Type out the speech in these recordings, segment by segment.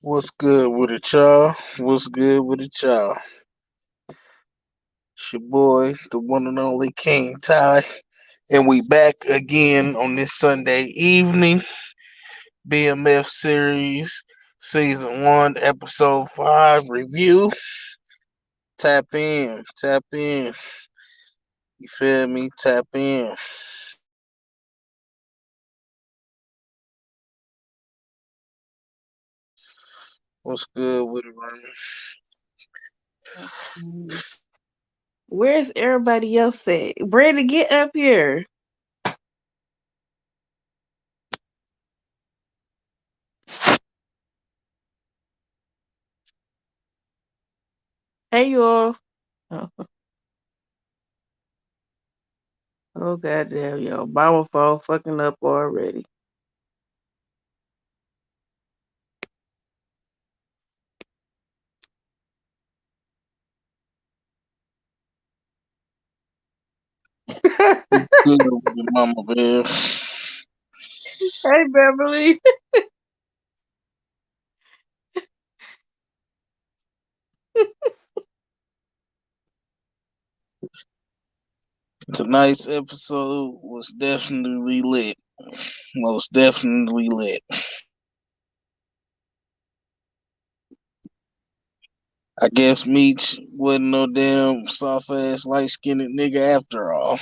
What's good with it, y'all? What's good with it, y'all? It's your boy, the one and only King Ty, and we back again on this Sunday evening. BMF series, season 1, episode 5 review. Tap in, tap in. You feel me? Tap in. What's good with it, man? Mm. Where's everybody else at? Brandon, get up here. Hey, you all. Oh, oh goddamn, yo. Mama phone fucking up already. Good with it, Mama Bear. Hey, Beverly. Tonight's episode was definitely lit. Most definitely lit. I guess Meech wasn't no damn soft ass light skinned nigga after all.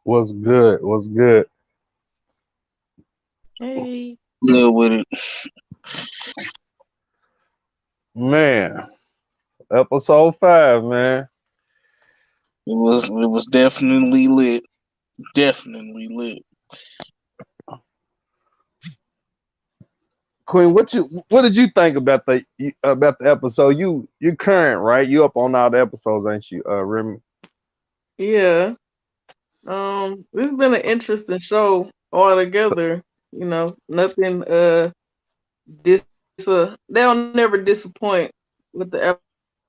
What's good? What's good? Hey. Good with it. Man, episode 5, man. It was definitely lit. Definitely lit. Queen, what did you think about the episode? You current, right? You up on all the episodes, ain't you, Remy? Yeah. It's been an interesting show altogether. Nothing they'll never disappoint with the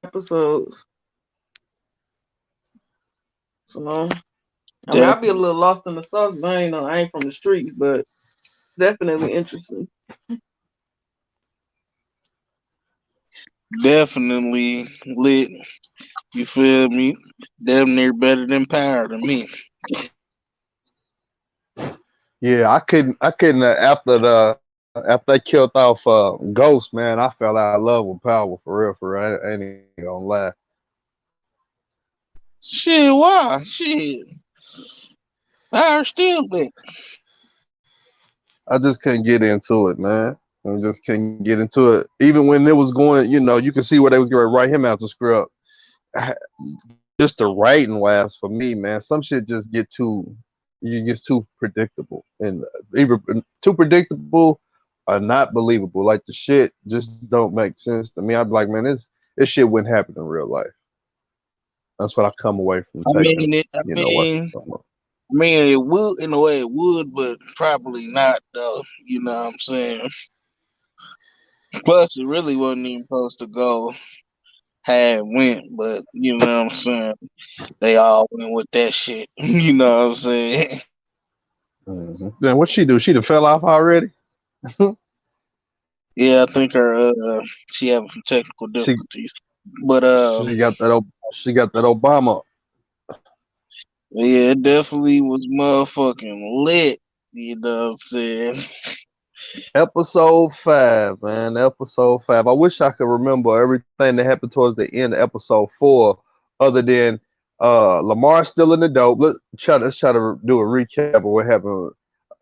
episodes. So I mean, I'll be a Definitely, little lost in the sauce, but I ain't from the streets, but definitely interesting. definitely lit. You feel me? Damn near better than Power to me. Yeah, I couldn't after they killed off Ghost, man. I fell out of love with Power for real, for real. I ain't even gonna lie. Shit, why? Shit. Power still lit. I just couldn't get into it, man. I just couldn't get into it. Even when it was going, you could see where they was going to write him out to screw up. Just the writing wise for me, man, some shit just gets too predictable and either too predictable or not believable. Like the shit just don't make sense to me. I'd be like, man, this shit wouldn't happen in real life. That's what I come away from I taking, mean, it. I watching mean, something. I mean, it would in a way it would, but probably not though. You know what I'm saying? Plus, it really wasn't even supposed to go how it went, but you know what I'm saying? They all went with that shit. You know what I'm saying? Then what she do? She done fell off already. Yeah, I think she having some technical she difficulties, but she got that she got that Obama. yeah, it definitely was motherfucking lit. You know what I'm saying? Episode 5, man. Episode 5. I wish I could remember everything that happened towards the end of episode 4, other than Lamar still in the dope. Let's try to do a recap of what happened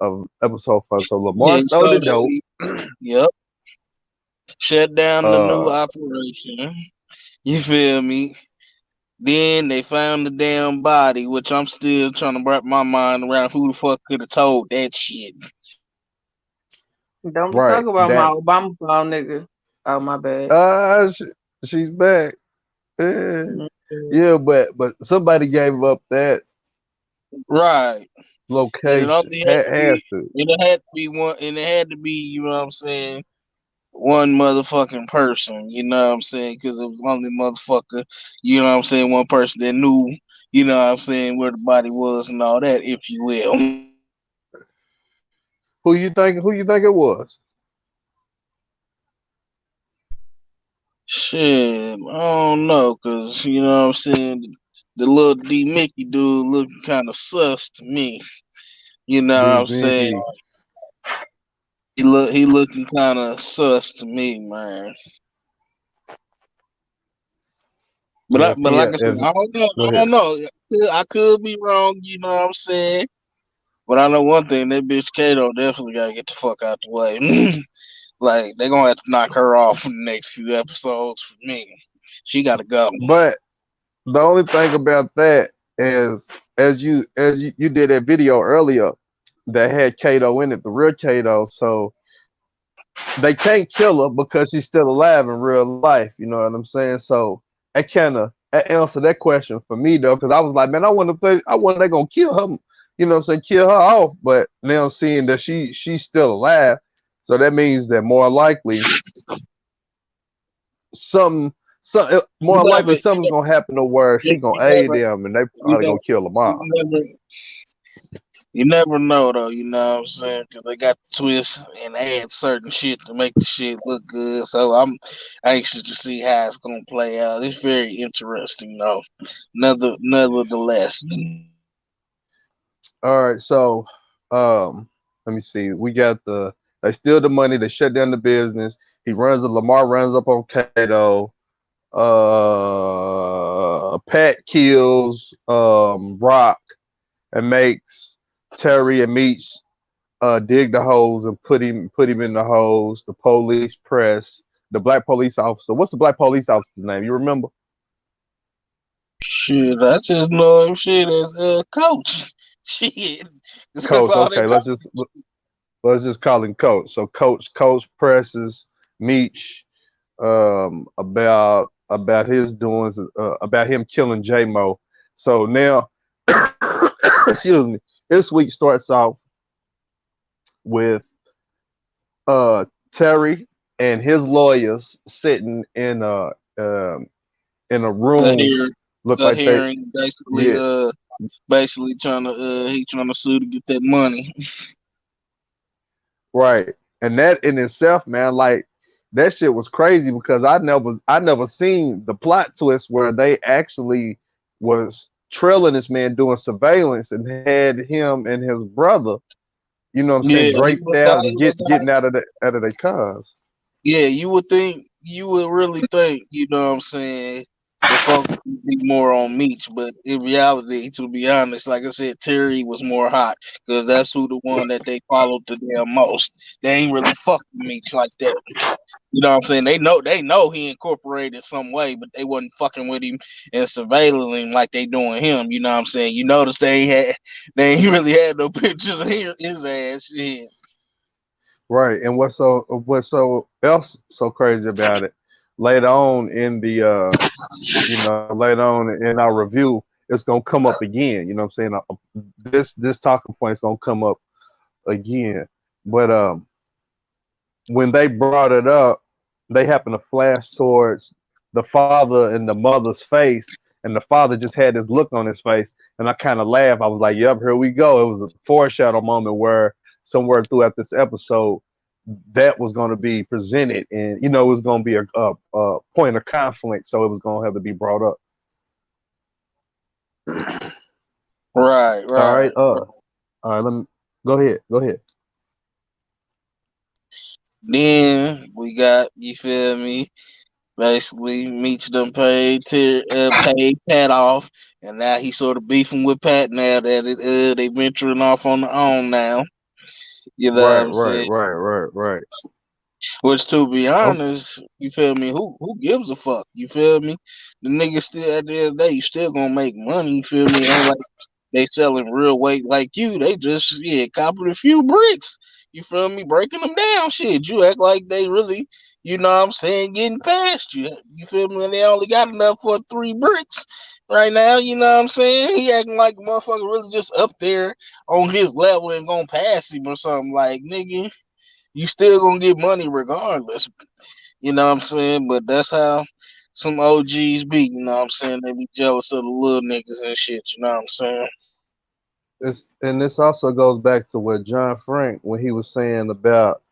of episode 5. So Lamar Yeah, stole so the that dope. we, yep, shut down the new Uh, operation. You feel me? Then they found the damn body, which I'm still trying to wrap my mind around who the fuck could have told that shit. Don't be right. talking about my Damn. Obama phone, nigga. Oh, my bad. She's back. Eh. Mhm. Yeah, but somebody gave up that Right. And it location. only had to Has be, to. and it had to be one, and it had to be, you know what I'm saying, one motherfucking person, you know what I'm saying, because it was only motherfucker, you know what I'm saying, one person that knew, you know what I'm saying, where the body was and all that, if you will. Who you think? Who you think it was? Shit, I don't know, cause you know what I'm saying. The little D Mickey dude looking kind of sus to me. You know what D I'm saying? Mickey. He looking kind of sus to me, man. If But he like I said, if I don't know. go I ahead. don't know. I could be wrong. You know what I'm saying? But I know one thing: that bitch Kato definitely gotta get the fuck out the way. Like they gonna have to knock her off in the next few episodes for me. She gotta go. But the only thing about that is, you did that video earlier that had Kato in it, the real Kato. So they can't kill her because she's still alive in real life. You know what I'm saying? So I kind of answer that question for me though, because I was like, man, I wonder they gonna kill her. You know what I'm saying? Kill her off. But now seeing that she's still alive, so that means that more likely some You more likely never, something's gonna happen to where she you gonna aid never, them and they you probably never, gonna kill them you off. never, you never know though. You know what I'm saying? Because they got the twist and add certain shit to make the shit look good. So I'm anxious to see how it's gonna play out. It's very interesting though. Nevertheless. All right, so let me see. We got they steal the money, they shut down the business. Lamar runs up on Kato. Pat kills Rock and makes Terry and Meech dig the holes and put him in the holes. The police press the black police officer. What's the black police officer's name? You remember? Shit, I just know him shit as coach. Shit, that's Coach. all they Okay, call. let's just call him Coach. So Coach presses Meech about his doings, about him killing J Mo. So now, excuse me, this week starts off with uh Terry and his lawyers sitting in a A room. hearing, Look a like they hearing, basically, yeah, basically trying to, he trying to sue to get that money. right. And that in itself, man, like that shit was crazy because I never seen the plot twist where they actually was trailing this man doing surveillance and had him and his brother, you know what I'm saying, Yeah, he draped was the out and only guy. getting out of their cars. Yeah, you would really think, you know what I'm saying, the focus would be more on Meech, but in reality, to be honest, like I said, Terry was more hot because that's who the one that they followed the damn most. They ain't really fucking Meech like that. You know what I'm saying? They know he incorporated some way, but they wasn't fucking with him and surveilling him like they doing him. You know what I'm saying? You notice they ain't really had no pictures of his ass. Shit. Right. And what's so else so crazy about it? Later on in the later on in our review, it's gonna come up again. You know what I'm saying? This talking point is gonna come up again. But when they brought it up, they happened to flash towards the father and the mother's face, and the father just had this look on his face, and I kind of laughed. I was like, "Yep, here we go." It was a foreshadow moment where somewhere throughout this episode that was going to be presented, and it was going to be a point of conflict, so it was going to have to be brought up. Right, All right, right. all right. Let me go ahead. Go ahead. Then we got, you feel me? Basically, Meech done paid Pat off, and now he sort of beefing with Pat now that they venturing off on their own now. You know what Right, I'm right, saying? right, right, right. Which, to be Um, honest, you feel me? Who gives a fuck? You feel me? The nigga still at the end of the day, you still gonna make money. You feel me? Ain't like they selling real weight like you. They just copied a few bricks. You feel me? Breaking them down. Shit, you act like they really, you know what I'm saying, getting past you. You feel me? And they only got enough for 3 bricks right now. You know what I'm saying? He acting like a motherfucker really just up there on his level and gonna pass him or something. Like, nigga, you still gonna get money regardless. You know what I'm saying? But that's how some OGs be, you know what I'm saying? They be jealous of the little niggas and shit, you know what I'm saying? and this also goes back to what John Frank when he was saying about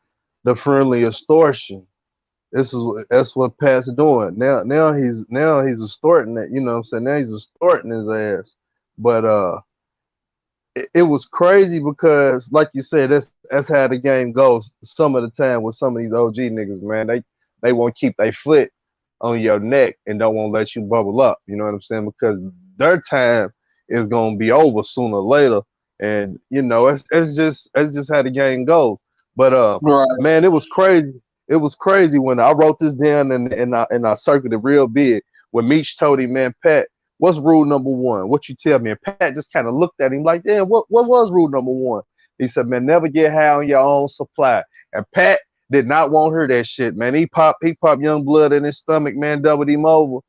the friendly extortion. That's what Pat's doing now he's extorting it. You know what I'm saying? Now he's extorting his ass. But it was crazy because, like you said, that's how the game goes. Some of the time with some of these OG niggas, man, they won't keep their foot on your neck and don't want to let you bubble up. You know what I'm saying? Because their time is gonna be over sooner or later, and it's just how the game goes. But Right. man, it was crazy. It was crazy when I wrote this down and I circled it real big. When Meech told him, man, Pat, what's rule number one? What you tell me? And Pat just kind of looked at him like, damn, what was rule number one? He said, man, never get high on your own supply. And Pat did not want to hear that shit, man. He popped young blood in his stomach, man, doubled him over.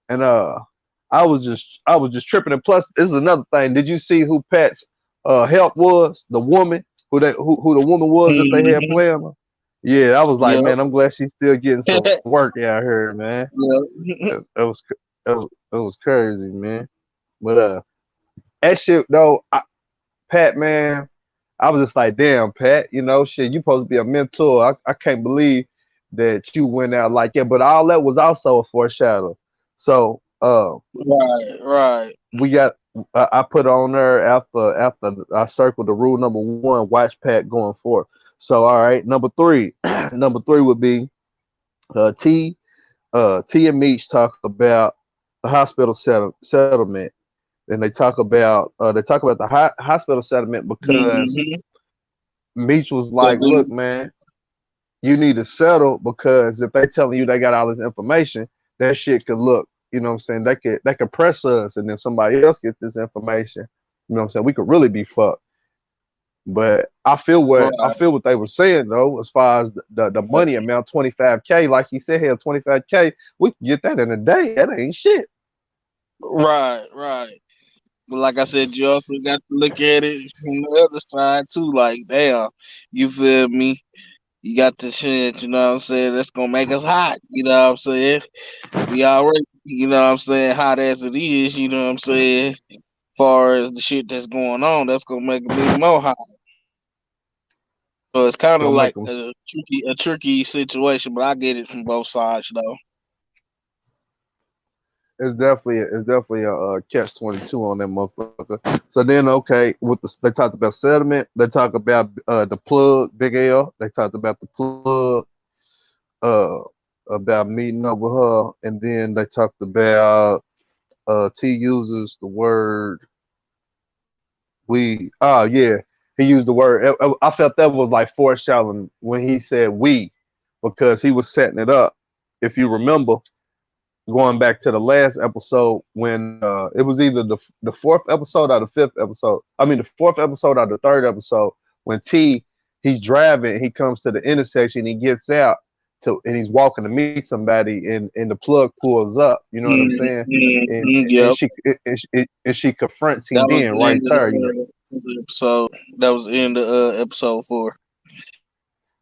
And I was just tripping. And plus, this is another thing. Did you see who Pat's help was? The woman who the woman was that they had Hmm. playing her? Yeah, I was like, Yep. man, I'm glad she's still getting some work out here, man. Yep. It was it was crazy, man. But that shit though, Pat, man, I was just like, damn, Pat, shit, you supposed to be a mentor. I can't believe that you went out like that. But all that was also a foreshadow. So Right. Right. we got I put on there after I circled the rule number one, watch Pat going forth. So all right, number three, number three would be T. T and Meach talk about the hospital settlement, and they talk about the hospital settlement because Hmm. Meach was like, "Look, man, you need to settle because if they telling you they got all this information, that shit could look, you know what I'm saying? They could press us, and then somebody else get this information. You know what I'm saying? We could really be fucked." But I feel what they were saying though, as far as the money amount, 25K, like he said here, 25K, we can get that in a day. That ain't shit. Right. Right. But like I said, you also got to look at it from the other side too. Like, damn, you feel me? You got the shit, you know what I'm saying? That's gonna make us hot, you know what I'm saying? We already, you know what I'm saying, hot as it is, you know what I'm saying? Far as the shit that's going on, that's gonna make it even more hot. So it's kind of Gonna make like them. a tricky situation, but I get it from both sides though. It's definitely a catch 22 on that motherfucker. So then, okay, they talked about settlement. They talked about the plug, Big L. They talked about the plug, uh, about meeting up with her, and then they talked about T uses the word we. Oh yeah, he used the word. I felt that was like foreshadowing when he said we, because he was setting it up. If you remember, going back to the last episode when it was either the fourth episode or the fifth episode. I mean, the fourth episode or the third episode when he's driving, he comes to the intersection, he gets out and he's walking to meet somebody, and the plug pulls up. You know what I'm saying? And and Yep. she and she confronts That him was then the right end of there. the episode. That was the end of episode 4.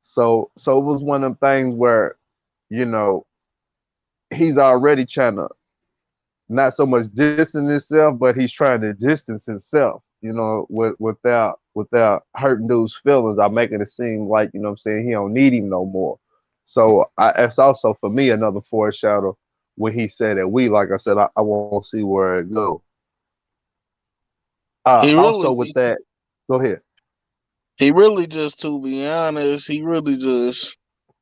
So it was one of them things where you know he's already trying to not so much distance himself, but he's trying to distance himself, without hurting dude's feelings or making it seem like, what I'm saying, he don't need him no more. So it's also for me another foreshadow when he said that like I said, I won't see where it go. He Also really, with that, go ahead. he really just, to be honest, he really just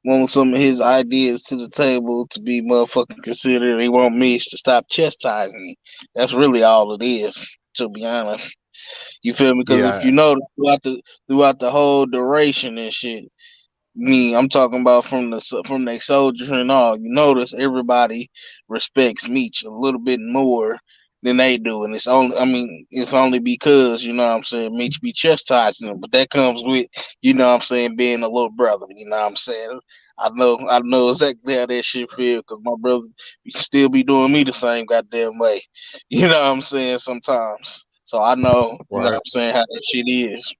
want some of his ideas to the table to be motherfucking considered. He want Mitch to stop chastising me. That's really all it is, to be honest. You feel me? Because if Yeah, you notice throughout the whole duration and shit, I'm talking about from the soldiers and all. You notice everybody respects Meech a little bit more than they do, and it's only because you know what I'm saying Meech be chastising them, but that comes with you know what I'm saying being a little brother. You know what I'm saying. I know exactly how that shit feel because my brother can still be doing me the same goddamn way. You know what I'm saying sometimes. So I know, you know what right. I'm saying, how that shit is.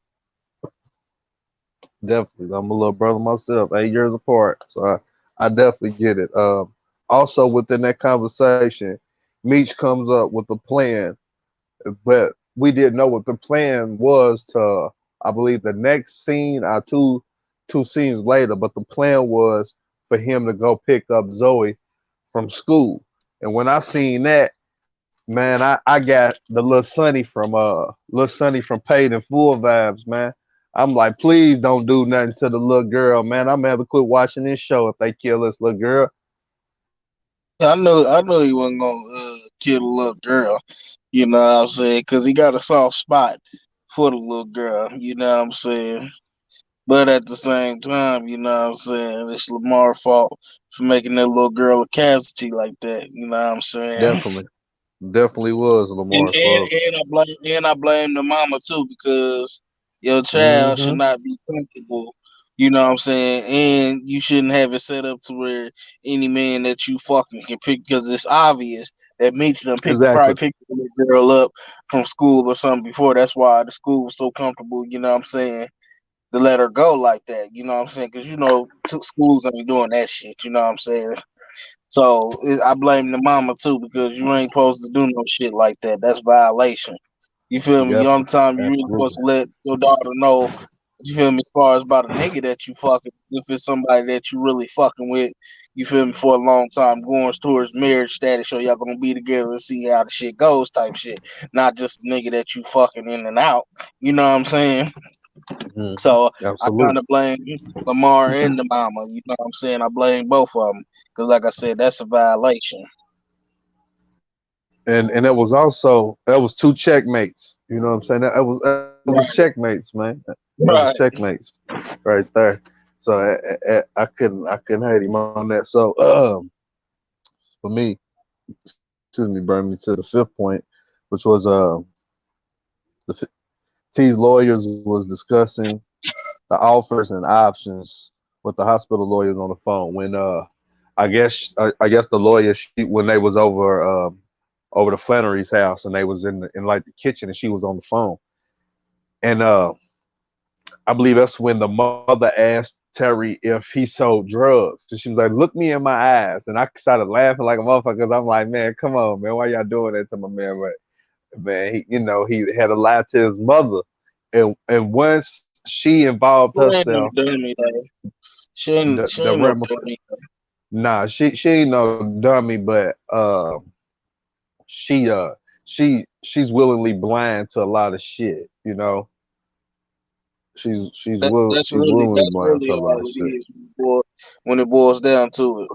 Definitely. I'm a little brother myself, 8 years apart. So I definitely get it. Also within that conversation, Meech comes up with a plan, but we didn't know what the plan was I believe the next scene or two scenes later. But the plan was for him to go pick up Zoe from school. And when I seen that, man, I got the little Sonny from Paid in Full vibes, man. I'm like, please don't do nothing to the little girl, man. I'm gonna have to quit watching this show if they kill this little girl. I know he wasn't gonna kill the little girl. You know what I'm saying? Because he got a soft spot for the little girl. You know what I'm saying? But at the same time, you know what I'm saying? It's Lamar's fault for making that little girl a casualty like that. You know what I'm saying? Definitely, definitely was And Lamar's and, fault. and I blame the mama too because your child should Hmm. not be comfortable. You know what I'm saying? And you shouldn't have it set up to where any man that you fucking can pick because it's obvious that Mitch done probably Exactly. picked the little girl up from school or something before. That's why the school was so comfortable, you know what I'm saying, to let her go like that. You know what I'm saying? Because schools ain't doing that shit. You know what I'm saying? So I blame the mama too because you ain't supposed to do no shit like that. That's violation. You feel me? The Yep. only time you really supposed Absolutely. to let your daughter know, you feel me, as far as about a nigga that you fucking, if it's somebody that you really fucking with, you feel me, for a long time, going towards marriage status, so y'all gonna be together and see how the shit goes, type shit. Not just a nigga that you fucking in and out. You know what I'm saying? Hmm. So I kind Absolutely. of blame Lamar and the mama. You know what I'm saying? I blame both of them because, like I said, that's a violation. And that was two checkmates. You know what I'm saying? That was Right, checkmates, man. That was right. checkmates right there. So I couldn't hate him on that. So for me, excuse me, bring me to the fifth point, which was the T's lawyers was discussing the offers and options with the hospital lawyers on the phone when I guess the lawyer she when they was over to Flannery's house and they was in like the kitchen and she was on the phone and I believe that's when the mother asked Terry if he sold drugs and she was like, look me in my eyes, and I started laughing like a motherfucker because I'm like, man, come on, man, why y'all doing that to my man? But man, he had to lie to his mother, and once she involved She ain't herself, no dummy though. She the ain't no ramifications. dummy. Nah, she ain't no dummy, but she she's willingly blind to a lot of shit. You know, she's willingly That's blind really to a lot all of it shit. is when it boils down to it.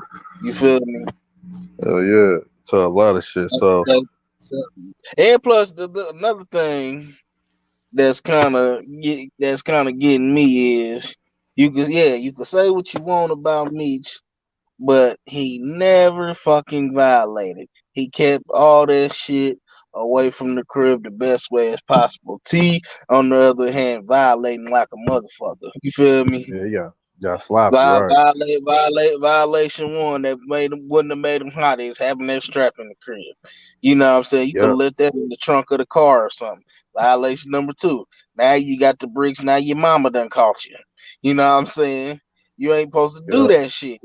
You feel me? Oh yeah, to a lot of shit. So That- and plus, another thing that's kind of getting me is you could say what you want about Meech, but he never fucking violated. He kept all that shit away from the crib the best way as possible. T, on the other hand, violating like a motherfucker. You feel me? yeah, yeah, sloppy, right? Violation one that wouldn't have made him hot is having that strap in the crib. You know what I'm saying? You could Yep, have left that in the trunk of the car or something. Violation number two. Now you got the bricks. Now your mama done caught you. You know what I'm saying? You ain't supposed to do yep, that shit.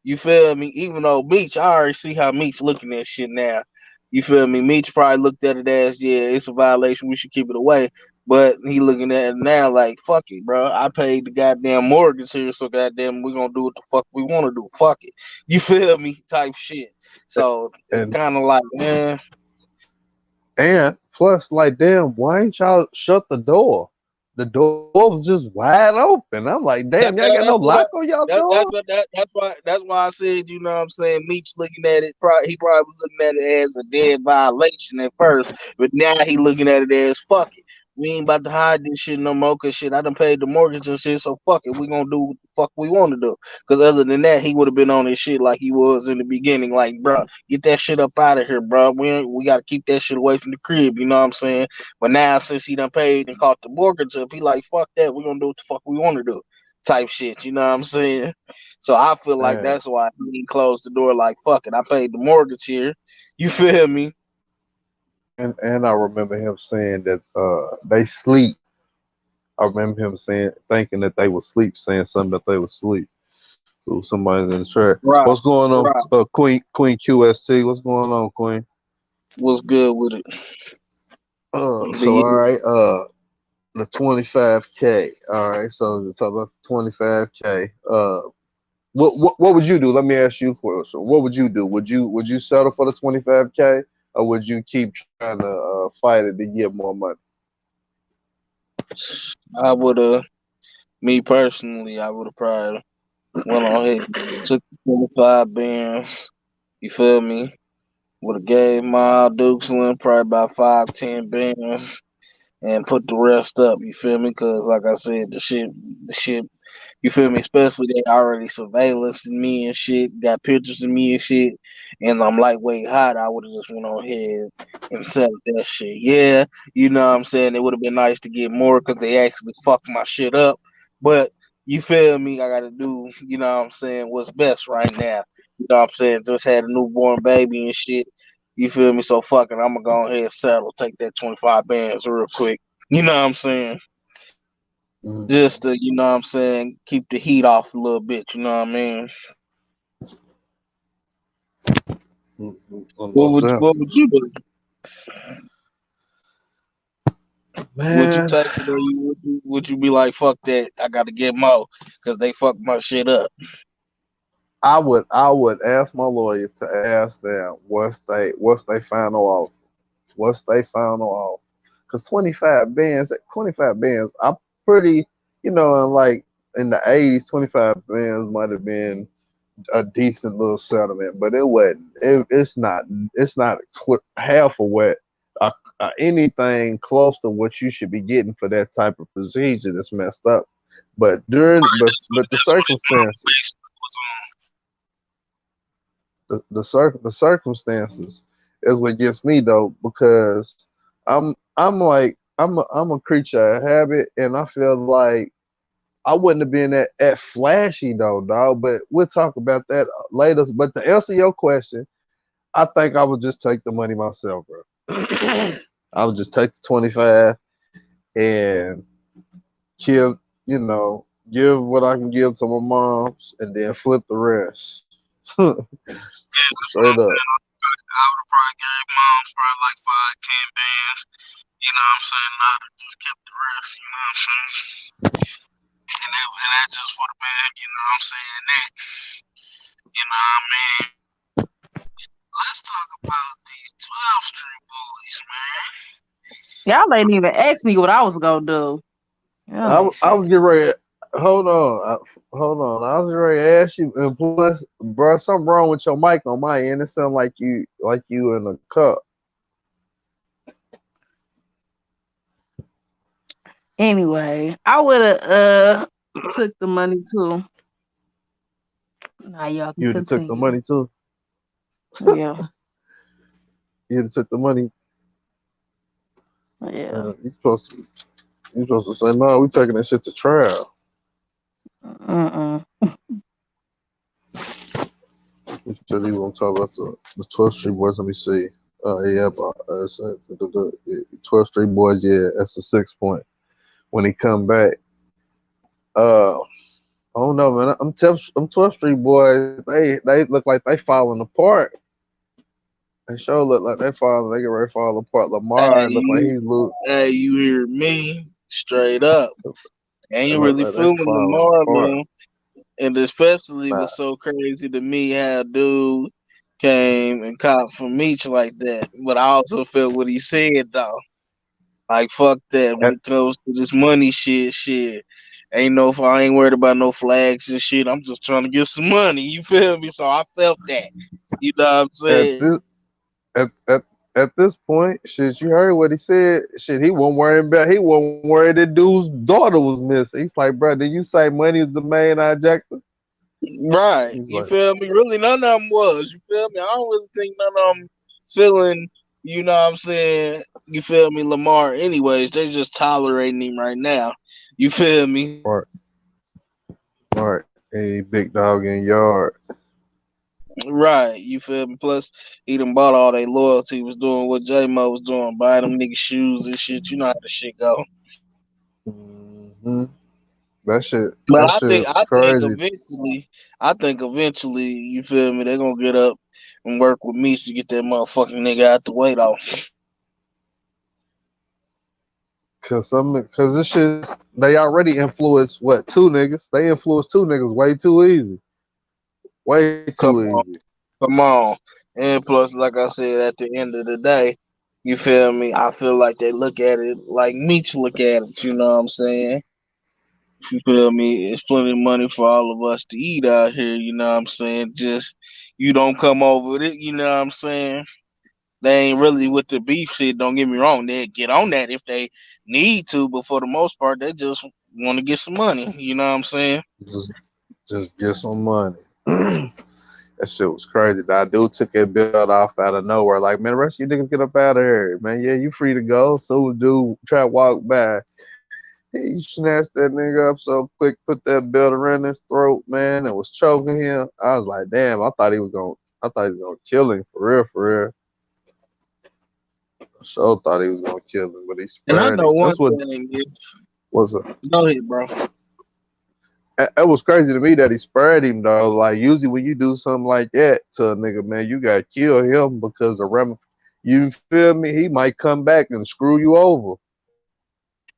You feel me? Even though Meech, I already see how Meech looking at shit now. You feel me? Meech probably looked at it as, yeah, it's a violation. We should keep it away. But he looking at it now like, fuck it, bro. I paid the goddamn mortgage here, so goddamn, we gonna do what the fuck we want to do. Fuck it. You feel me? Type shit. So it's and kind of like, man, and plus, like, damn, why ain't y'all shut the door? The door was just wide open. I'm like, damn, y'all ain't got no that's lock what on y'all that, door. that's what that, that's why I said, you know what I'm saying, Meech looking at it, he probably was looking at it as a dead violation at first, but now he looking at it as, fuck it, we ain't about to hide this shit no more, cause shit, I done paid the mortgage and shit, so fuck it, we gonna do what the fuck we want to do. Cause other than that, he would have been on his shit like he was in the beginning, like, bro, get that shit up out of here, bro. We got to keep that shit away from the crib, you know what I'm saying? But now since he done paid and caught the mortgage up, he like, fuck that, we gonna do what the fuck we want to do, type shit. You know what I'm saying? So I feel like Man, that's why he closed the door. Like, fuck it, I paid the mortgage here. You feel me? and I remember him saying that they sleep. I remember him saying, thinking that they would sleep, saying something that they would sleep. Ooh, somebody's in the track. Right, What's going on, right. Queen QST? What's going on, Queen? What's good with it? But So all yeah, right, the 25K. All right, so to talk about the 25K. What would you do? Let me ask you a question. What would you do? Would you settle for the 25K, or would you keep trying to fight it to get more money? I would have, me personally, I would have probably went on ahead, took the 25 bands. You feel me? Would have gave my Duke Slim probably about 5, 10 bands and put the rest up. You feel me? Because like I said, the shit. You feel me? Especially they already surveillancing me and shit, got pictures of me and shit, and I'm lightweight hot. I would have just went on ahead and said that shit. Yeah, you know what I'm saying? It would have been nice to get more because they actually fucked my shit up. But you feel me? I got to do, you know what I'm saying, what's best right now. You know what I'm saying? Just had a newborn baby and shit. You feel me? So fucking, I'm gonna go ahead and settle, take that 25 bands real quick. You know what I'm saying? Just to, you know what I'm saying, keep the heat off a little bit, you know what I mean? What Most would what would definitely. you do? Would you Man, take it, or would you be like, fuck that, I gotta get more because they fucked my shit up? I would ask my lawyer to ask them what's they final offer. What's they final offer? Cause 25 bands, I'm pretty, like in the '80s, 25 bands might have been a decent little settlement, but it wasn't. It's not half of what uh, anything close to what you should be getting for that type of procedure that's messed up. But the circumstances, the circumstances is what gets me though, because I'm a creature of habit, and I feel like I wouldn't have been at flashy though, dog. But we'll talk about that later. But to answer your question, I think I would just take the money myself, bro. I would just take the 25 and give, give what I can give to my moms, and then flip the rest. That's what Straight I'm up. saying. I would have probably gave moms probably like 5, 10 bands. You know what I'm saying? I'd have just kept the rest. You know what I'm saying? And that just would have been, you know what I'm saying? That, you know what I mean? Let's talk about the 12th Street Bullies, man. Y'all ain't even asked me what I was gonna do. Y'all ain't I shit. was getting ready. Hold on, hold on. I was ready to ask you. And plus, bro, something wrong with your mic on my end. It sounds like you in a cup. Anyway, I would have took the money too. Now y'all can You'd have took the continue. money too. Yeah, You'd have took the money. yeah. You supposed to say no. We taking that shit to trial. Mm-mm. You said you want to talk about the 12th Street Boys. Let me see. Yeah, but the 12th Street Boys. Yeah, that's the 6 point. When he come back, I don't know, man. I'm 12th Street Boys. They look like they falling apart. They sure look like they falling. They get ready to fall apart. Hey, Lamar look like you, he's look. you hear me straight up. They Ain't look really like they feeling falling Lamar, apart. man. And especially Nah, was so crazy to me how dude came and caught from Meech like that. But I also felt what he said though. Like fuck that. When at, it comes to this money shit. Ain't no I ain't worried about no flags and shit. I'm just trying to get some money. You feel me? So I felt that. You know what I'm at saying? this at this point, shit, you heard what he said. Shit, he wasn't worried about. He wasn't worried that dude's daughter was missing. He's like, bro, did you say money is the main objective? Right. He's You like, feel me? Really, none of them was. You feel me? I don't really think none of them feeling, you know what I'm saying? You feel me? Lamar, anyways, they're just tolerating him right now. You feel me? all right, all right, hey, big dog in yard. Right. You feel me? Plus, he done bought all their loyalty. He was doing what J Mo was doing, buying them niggas shoes and shit. You know how the shit go. Hmm. That shit, But that I think shit's I think crazy. eventually you feel me, they're gonna get up and work with me to get that motherfucking nigga out the way though. Cause this shit, they already influenced what, two niggas? They influenced two niggas way too easy. Way too Come on, easy. come on. And plus, like I said, at the end of the day, you feel me? I feel like they look at it like Meech look at it. You know what I'm saying? You feel me? It's plenty of money for all of us to eat out here. You know what I'm saying? Just you don't come over with it. You know what I'm saying? They ain't really with the beef shit. Don't get me wrong. They get on that if they need to, but for the most part, they just want to get some money. You know what I'm saying? Just just get some money. That shit was crazy. That dude took that belt off out of nowhere. Like, man, the rest of you niggas get up out of here, man. Yeah, you free to go. So dude try to walk by. He snatched that nigga up so quick, put that belt around his throat, man, and was choking him. I was like, damn, I thought he was gonna kill him for real, for real. I sure thought he was gonna kill him, but he And I spared know him. one That's what thing. was it. Go ahead, bro. It was crazy to me that he spared him though. Like usually when you do something like that to a nigga, man, you gotta kill him because the you feel me? He might come back and screw you over.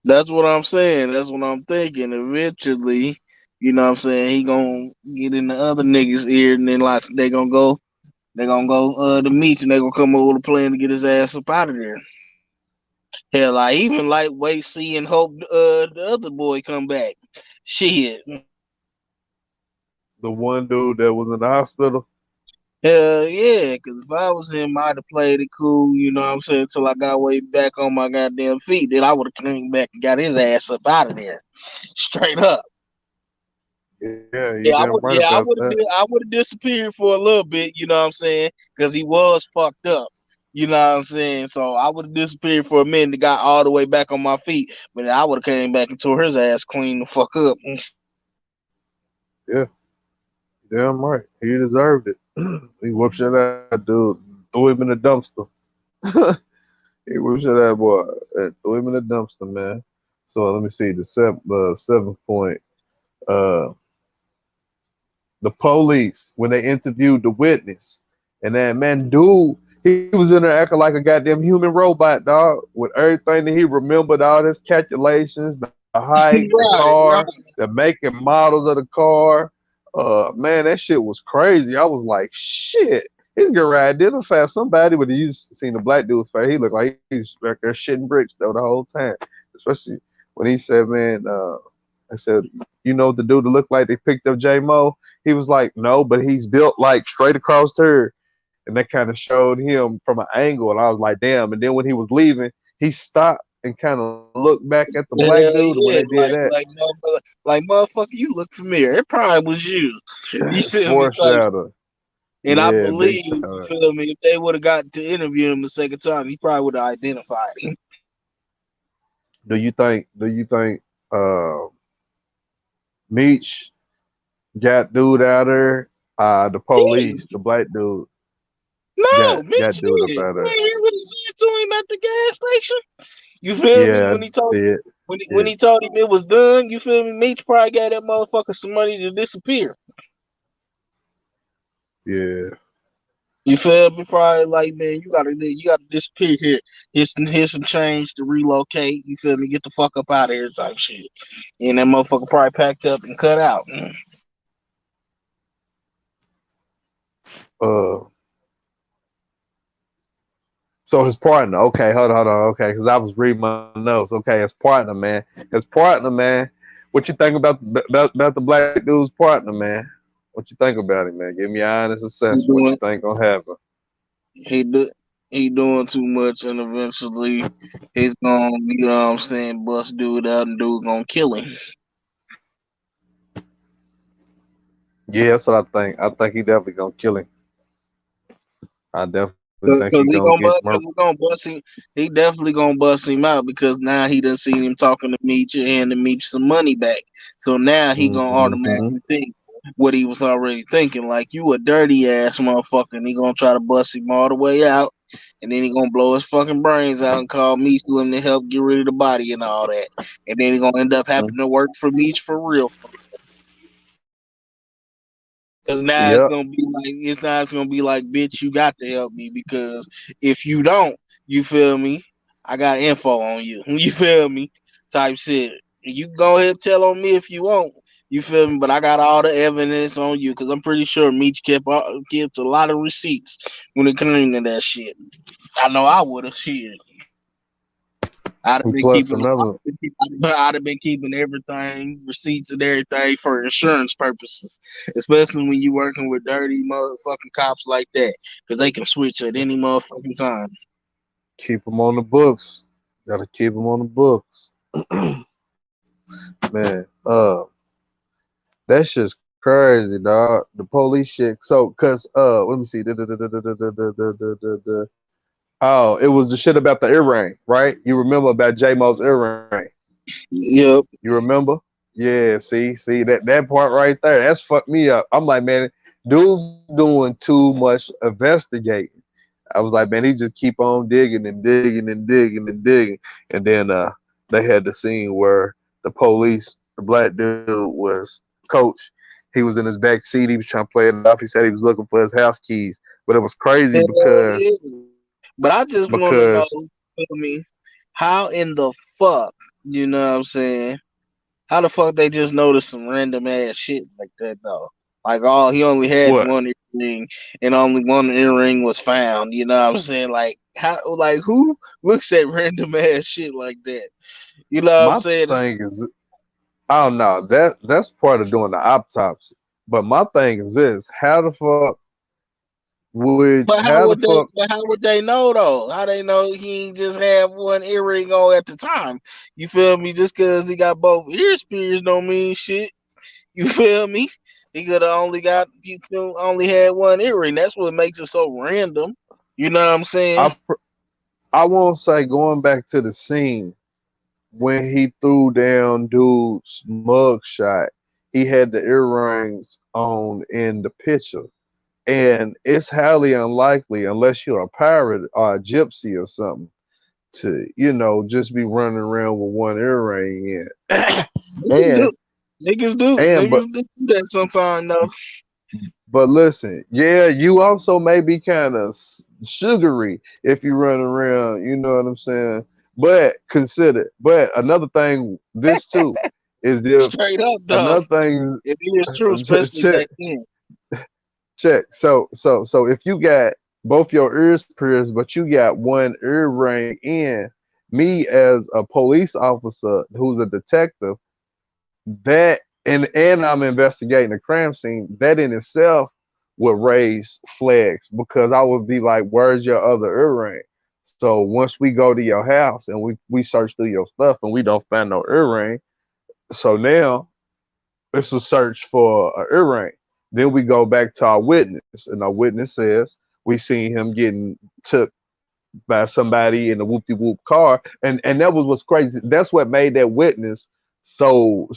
That's what I'm saying. That's what I'm thinking. Eventually, you know what I'm saying, he gonna get in the other niggas' ear and then like they gonna go to meet and they gonna come over with a plan to get his ass up out of there. Hell, I even like wait, see, and hope the other boy come back. Shit. The one dude that was in the hospital. Hell yeah, because if I was him, I'd have played it cool, you know what I'm saying, till I got way back on my goddamn feet. Then I would have came back and got his ass up out of there. Straight up. Yeah, you damn right about that. I would have disappeared for a little bit, you know what I'm saying? Because he was fucked up. You know what I'm saying? So I would have disappeared for a minute and got all the way back on my feet. But I would have came back and tore his ass clean the fuck up. Yeah, damn right. He deserved it. He whooped shit that dude, threw him in the dumpster. He whooped shit that boy and threw him in the dumpster, man. So let me see the 7th point. Uh, the police when they interviewed the witness, and that man, dude, he was in there acting like a goddamn human robot, dog, with everything that he remembered, all his calculations, the height, the Right, car, right. the make and models of the car. Man, that shit was crazy. I was like, shit. He's gonna identify somebody, but you seen the black dude's face. He looked like he's back there shitting bricks though the whole time. Especially when he said, "Man, I said, you know the dude that looked like they picked up J Mo." He was like, "No, but he's built like straight across her," and that kind of showed him from an angle, and I was like, "Damn!" And then when he was leaving, he stopped and kind of looked back at the black Hell dude, and when they did yeah, that, like motherfucker, you look familiar. It probably was you. You feel me? Type. foreshadow. And I Yeah, big believe, you time. feel me, if they would have gotten to interview him the second time, he probably would have identified him. Do you think Meech got dude out there? The police, the black dude No, me got dude up shit. out You there. ain't hear what he said to him at the gas station. You feel me? Yeah, I did. When Yeah, he told him it was done, you feel me? Meech probably got that motherfucker some money to disappear. yeah. You feel me? Probably like, man, you gotta disappear here. Here's some change to relocate. You feel me? Get the fuck up out of here, type shit. And that motherfucker probably packed up and cut out. Uh, So his partner, okay, hold on, okay, because I was reading my notes. Okay, his partner, man. What you think about the black dude's partner, man? What you think about him, man? Give me an honest He assessment. What you doing think gonna happen? he do he doing too much, and eventually he's gonna, you know what I'm saying, bust dude out, and dude gonna kill him. Yeah, that's what I think. I think he definitely gonna kill him. I definitely think he Cause gonna get murked. we gonna bust him. He definitely gonna bust him out because now he done seen him talking to Meech and to Meech some money back. So now he gonna Hmm. automatically think what he was already thinking. Like, you a dirty ass motherfucker, and he gonna try to bust him all the way out, and then he gonna blow his fucking brains out and call Meech to him to help get rid of the body and all that. And then he gonna end up having to work for Meech for real. Cause now Yep. it's gonna be like, bitch, you got to help me, because if you don't, you feel me, I got info on you. You feel me? Type shit. You can go ahead and tell on me if you want, You feel me? But I got all the evidence on you because I'm pretty sure Meech kept a lot of receipts when it came to that shit. I know I would have shit. I'd have And been plus keeping, another, I'd have been keeping everything, receipts and everything for insurance purposes. Especially when you working with dirty motherfucking cops like that, because they can switch at any motherfucking time. keep them on the books. Gotta keep them on the books. Man, that's just crazy, dog. The police shit. So, cause let me see. Oh, it was the shit about the earring, right? You remember about J Mo's earring? Yep. You remember? Yeah. See that part right there. That's fucked me up. I'm like, man, dude's doing too much investigating. I was like, man, he just keep on digging and digging and digging and digging. And then they had the scene where the police, the black dude was coach. He was in his back seat. He was trying to play it off. He said he was looking for his house keys. But it was crazy Hell yeah. But I just want to know, because feel me, how in the fuck, you know what I'm saying? How the fuck they just noticed some random ass shit like that though? Like, oh, he only had what? one earring, and only one earring was found. You know what I'm saying? Like, how? Like, who looks at random ass shit like that? You know what I'm My saying? thing is, I don't know. That's part of doing the autopsy. But my thing is this: how the fuck But how how the would fuck they? But how would they know though? How they know he ain't just have one earring on at the time? You feel me? Just because he got both ears pierced don't mean shit. You feel me? He could have only got you could only had one earring. That's what makes it so random. You know what I'm saying? I I won't say going back to the scene when he threw down dude's mug shot. He had the earrings on in the picture. And it's highly unlikely, unless you're a pirate or a gypsy or something, to, just be running around with one earring in. Niggas do. and Niggas do. and but Niggas do that sometime though. but listen, yeah, you also may be kind of sugary if you run around, you know what I'm saying? But consider, but another thing, this too, is if Straight up though. another thing, If it is true, especially check, back then. check. So if you got both your ears pierced, but you got one earring in, me as a police officer who's a detective, that and I'm investigating a crime scene, that in itself would raise flags because I would be like, "Where's your other earring?" So once we go to your house and we search through your stuff and we don't find no earring, so now it's a search for an earring. Then we go back to our witness, and our witness says we seen him getting took by somebody in a whoop de whoop car, and that was what's crazy. That's what made that witness so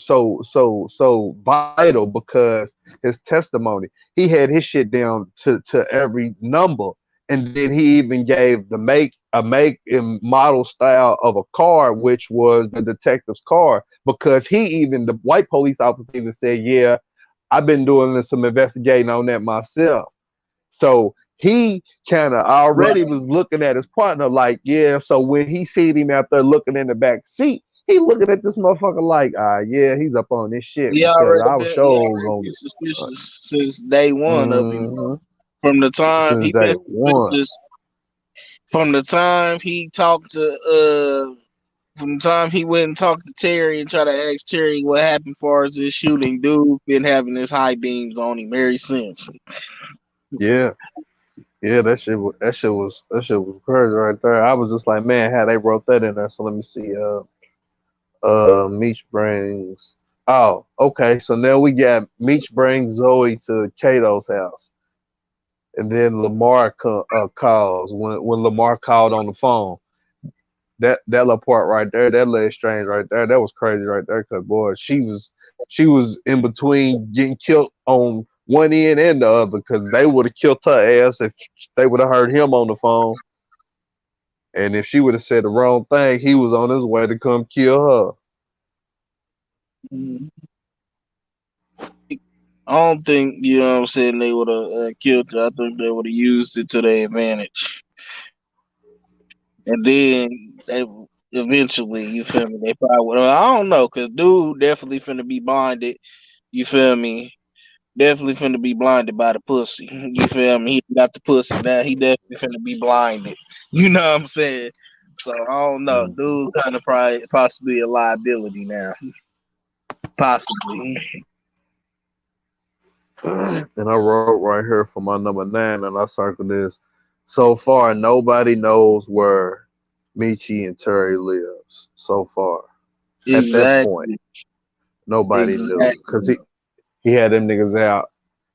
vital because his testimony. He had his shit down to every number, and then he even gave make and model style of a car, which was the detective's car, because the white police officer even said, "Yeah, I've been doing some investigating on that myself." So he kind of Right. already was looking at his partner like, yeah. So when he seen him out there looking in the back seat, he looking at this motherfucker like, yeah, he's up on this shit because I was He sure already going been suspicious since day one of him. mm-hmm, From the time since he day been one. suspicious, from the time he talked to from the time he went and talked to Terry and tried to ask Terry what happened as far as this shooting, dude been having his high beams on him ever since. Yeah, yeah, that shit was crazy right there. I was just like, man, how they wrote that in there. So let me see. Meech brings. Oh, okay. So now we got Meech brings Zoe to Kato's house. And then Lamar calls when Lamar called on the phone. That little part right there, that little exchange right there, that was crazy right there. Cause boy, she was in between getting killed on one end and the other. Cause they would have killed her ass if they would have heard him on the phone. And if she would have said the wrong thing, he was on his way to come kill her. I don't think, you know what I'm saying, they would have killed it. I think they would have used it to their advantage. And then they eventually, you feel me, they probably would. I don't know, because dude definitely finna be bonded. You feel me? Definitely finna be blinded by the pussy. You feel me? He got the pussy now. He definitely finna be blinded. You know what I'm saying? So I don't know. Mhm. Dude kind of probably possibly a liability now. Possibly. And I wrote right here for my number 9, and I circled this. So far, nobody knows where Michi and Terry lives. So far, at that point, Exactly. nobody knew because Exactly. he had them niggas out.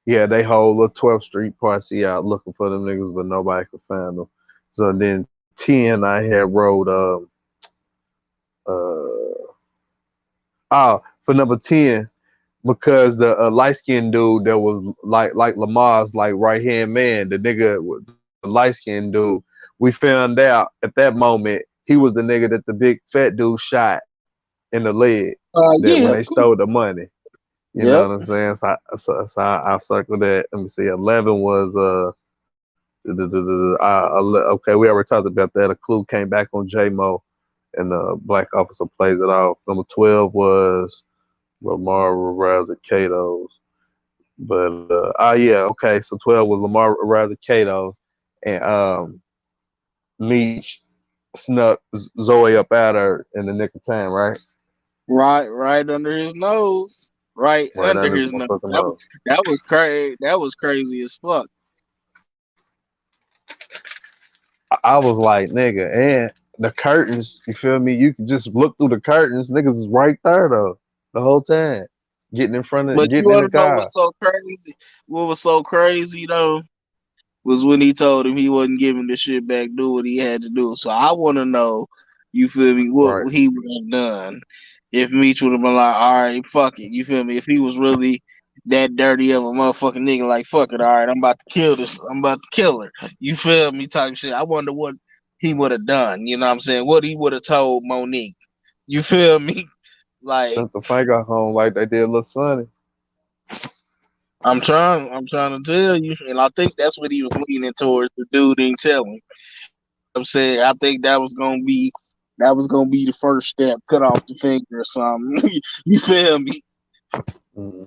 Yeah, they whole little 12th Street posse out looking for them niggas, but nobody could find them. So then 10, I had wrote uh for number 10, because the light skinned dude that was like Lamar's like right hand man, the nigga, the light skinned dude, we found out at that moment he was the nigga that the big fat dude shot in the leg, that when they Yeah, of stole the course. money. You know what Yep. I'm saying? So I circled that. Let me see. 11 was okay. We already talked about that. A clue came back on J Mo, and the black officer plays it off. Number 12 was Lamar arrives at Cato's. But yeah, okay. So 12 was Lamar arrives at Cato's, and Meech snuck Zoe up out her in the nick of time, right? Right under his nose. Right Right under under his his nose. motherfucking nose. That was crazy. That was crazy as fuck. I was like, nigga, and the curtains, you feel me? You can just look through the curtains. Niggas is right there though, the whole time, But you getting in wanna the know car. what's so crazy? What was so crazy though was when he told him he wasn't giving the shit back, do what he had to do. So I wanna know, you feel me, Right. what he would have done if Meech would have been like, all right, fuck it, you feel me? If he was really that dirty of a motherfucking nigga, like fuck it, all right, I'm about to kill this, I'm about to kill her. You feel me? Type shit. I wonder what he would have done. You know what I'm saying? What he would have told Monique. You feel me? Like Sent the finger home like they did Lil Sonny. I'm trying to tell you, and I think that's what he was leaning towards. The dude didn't tell him. I'm saying I think that was gonna be the first step. Cut off the finger or something. You feel me? Hmm.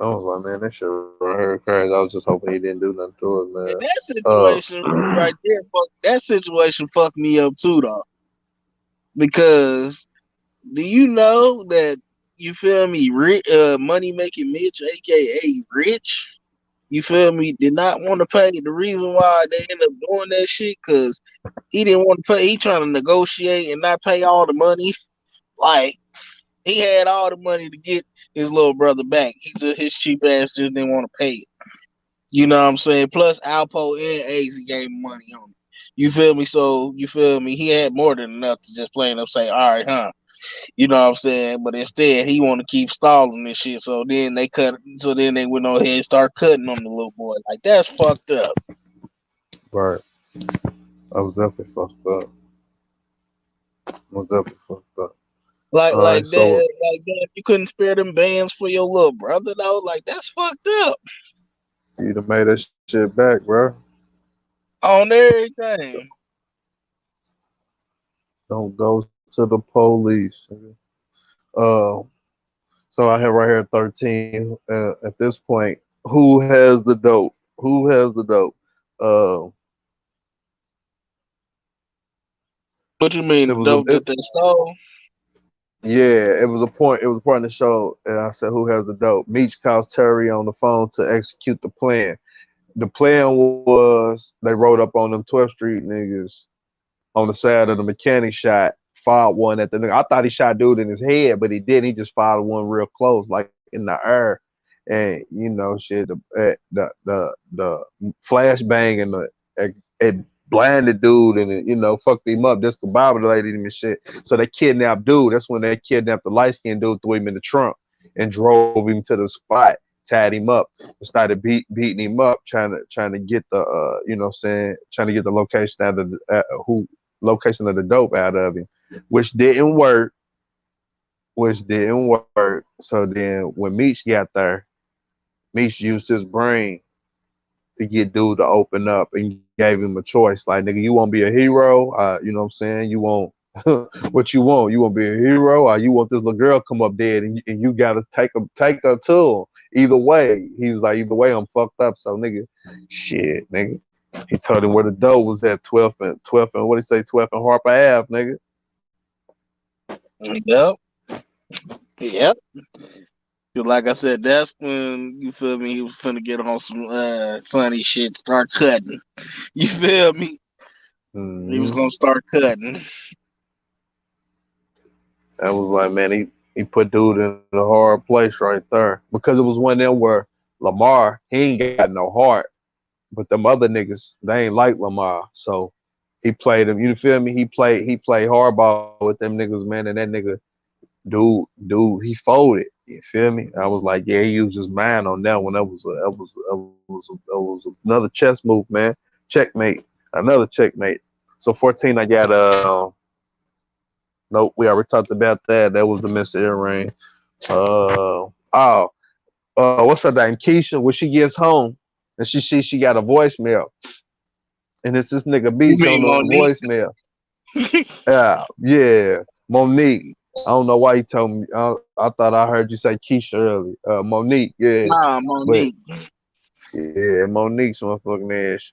I was like, man, that shit right here crazy. I was just hoping he didn't do nothing to it, man. And that Uh, situation right there, that situation fucked me up too, though. Because do you know that, you feel me? Money making Mitch, aka Rich. You feel me? Did not want to pay. The reason why they ended up doing that shit, because he didn't want to pay. He trying to negotiate and not pay all the money. Like, he had all the money to get his little brother back. His cheap ass just didn't want to pay it. You know what I'm saying? Plus Alpo and Ace, he gave him money on it. You feel me? So you feel me? He had more than enough to just plain up say, all right, huh? You know what I'm saying? But instead, he want to keep stalling this shit. So then they cut. So then they went on ahead and start cutting on the little boy. Like, that's fucked up. right. I was definitely fucked up. I was definitely fucked up. Like All right, like that. so Like that. You couldn't spare them bands for your little brother though. Like, that's fucked up you done made that shit back, bro. on everything. Don't go to the police. Uh, so I have right here 13. At this point, who has the dope? Who has the dope? Uh, What you it mean, the was a dope that they stole? yeah, it was a point. It was a part in the show, and I said, "Who has the dope?" Meech calls Terry on the phone to execute the plan. The plan was they rode up on them 12th Street niggas on the side of the mechanic shot, fired one at the nigga. I thought he shot dude in his head, but he didn't. He just fired one real close, like in the air. And you know, shit, the flashbang and it blinded dude, and it, fucked him up, discombobulated him and shit. So they kidnapped dude. That's when they kidnapped the light skinned dude, threw him in the trunk, and drove him to the spot, tied him up, and started beating him up, trying to get the saying, trying to get the location out of who location of the dope out of him, which didn't work. Which didn't work. So then when Meech got there, Meech used his brain to get dude to open up and gave him a choice. Like, nigga, you want to be a hero? You know what I'm saying? You won't. What you want? You want to be a hero, or you want this little girl come up dead, and you gotta take her to him? Either way, he was like, either way, I'm fucked up. So nigga, shit, nigga. He told him where the dough was at, 12th and what he say, 12th and Harper Ave, nigga. Yep, yep. 'Cause like I said, that's when you feel me. He was finna get on some funny shit, start cutting. You feel me? He was Hmm. gonna start cutting. I was like, man, he put dude in a hard place right there because it was one of them where Lamar he ain't got no heart, but them other niggas they ain't like Lamar, so he played him. You feel me? He played hardball with them niggas, man, and that nigga dude he folded. You feel me? I was like, yeah, he used his mind on that one. That was another chess move, man. Checkmate, another checkmate. So 14, I got nope, we already talked about that. That was the Miss Earring. Oh, what's her name? Keisha. When she gets home and she got a voicemail, and it's this nigga You Beach on mean the Monique? voicemail. Yeah, Monique. I don't know why you told me. I thought I heard you say Keisha earlier. Monique. Yeah, Nah, but Monique. yeah, Monique's motherfucking ass. I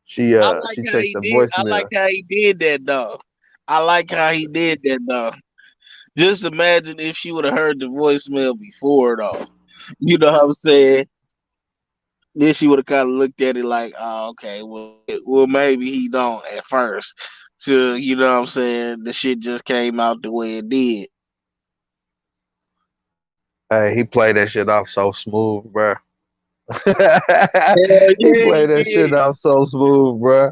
She like checked how the he did. I voicemail. like how he did that though. I like how he did that though. Just imagine if she would have heard the voicemail before though. You know what I'm saying? Then she would have kind of looked at it like, oh, okay, well, maybe he don't at first. Till you know what I'm saying, the shit just came out the way it did. Hey, he played that shit off so smooth, bro. Hell He yeah, he played that did. shit off so smooth, bro.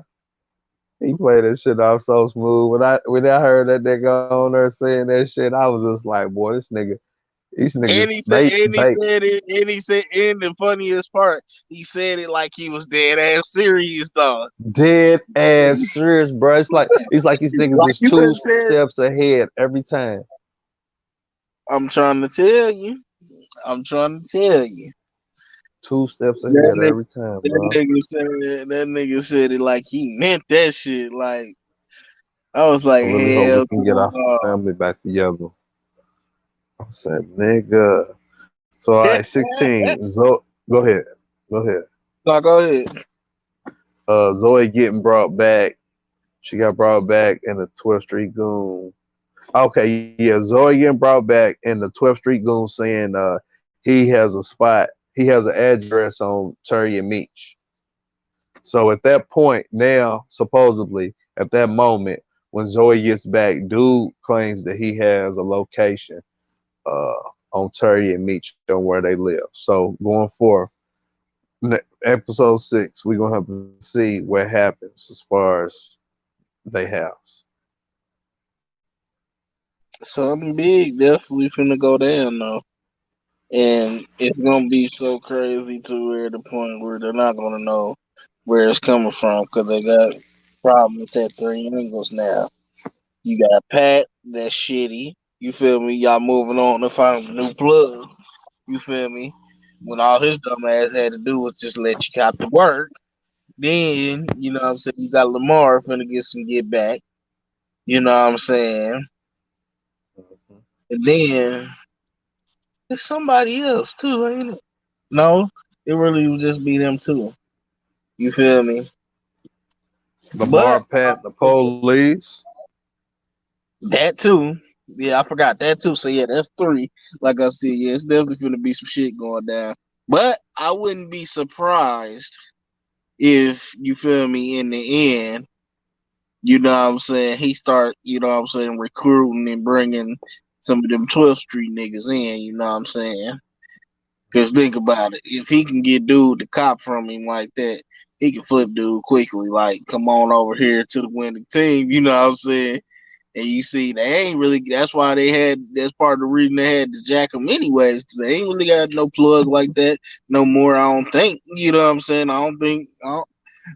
He played that shit off so smooth. When I heard that nigga on there saying that shit, I was just like, boy, these niggas, And he they, said it, and he said, and the funniest part, he said it like he was dead ass serious, dog. dead ass serious, bro. It's like these niggas Like is you two could have said, steps ahead every time. I'm trying to tell you. I'm trying to tell you. Two steps That ahead nigga, every time, that bro. nigga said it. That nigga said it like he meant that shit. Like I was like, I really hope we hell can to get the our family back together. I said, nigga. So all right, no. 16. Go ahead. Go ahead. No, go ahead. Zoe getting brought back. She got brought back in the 12th Street Goon. Okay, yeah, Zoe getting brought back in the 12th Street Goon saying he has a spot, he has an address on Terry and Meach. So at that point, now, supposedly, at that moment, when Zoe gets back, dude claims that he has a location uh, on Terry and Meach on where they live. So going forth, episode 6, we're going to have to see what happens as far as they house. Something big definitely finna go down though. And it's gonna be so crazy to where the point where they're not gonna know where it's coming from because they got problems at three angles now. You got Pat, that's shitty. You feel me? Y'all moving on to find a new plug. You feel me? When all his dumb ass had to do was just let you cop the work. Then, you know what I'm saying, you got Lamar finna get some get back. You know what I'm saying? Mhm. And then it's somebody else too, ain't it? No, it really would just be them two. You feel me? But Lamar, Pat, the police. that too. Yeah, I forgot that too. So yeah, that's three. Like I said, yeah, it's definitely gonna be some shit going down. But I wouldn't be surprised if you feel me in the end. You know what I'm saying? He start, you know what I'm saying, recruiting and bringing some of them 12th Street niggas in. You know what I'm saying? Because think about it. If he can get dude to cop from him like that, he can flip dude quickly. Like, come on over here to the winning team. You know what I'm saying? And you see, they ain't really. That's why they had. That's part of the reason they had to jack them anyways, because they ain't really got no plug like that no more. I don't think. You know what I'm saying? I don't think. I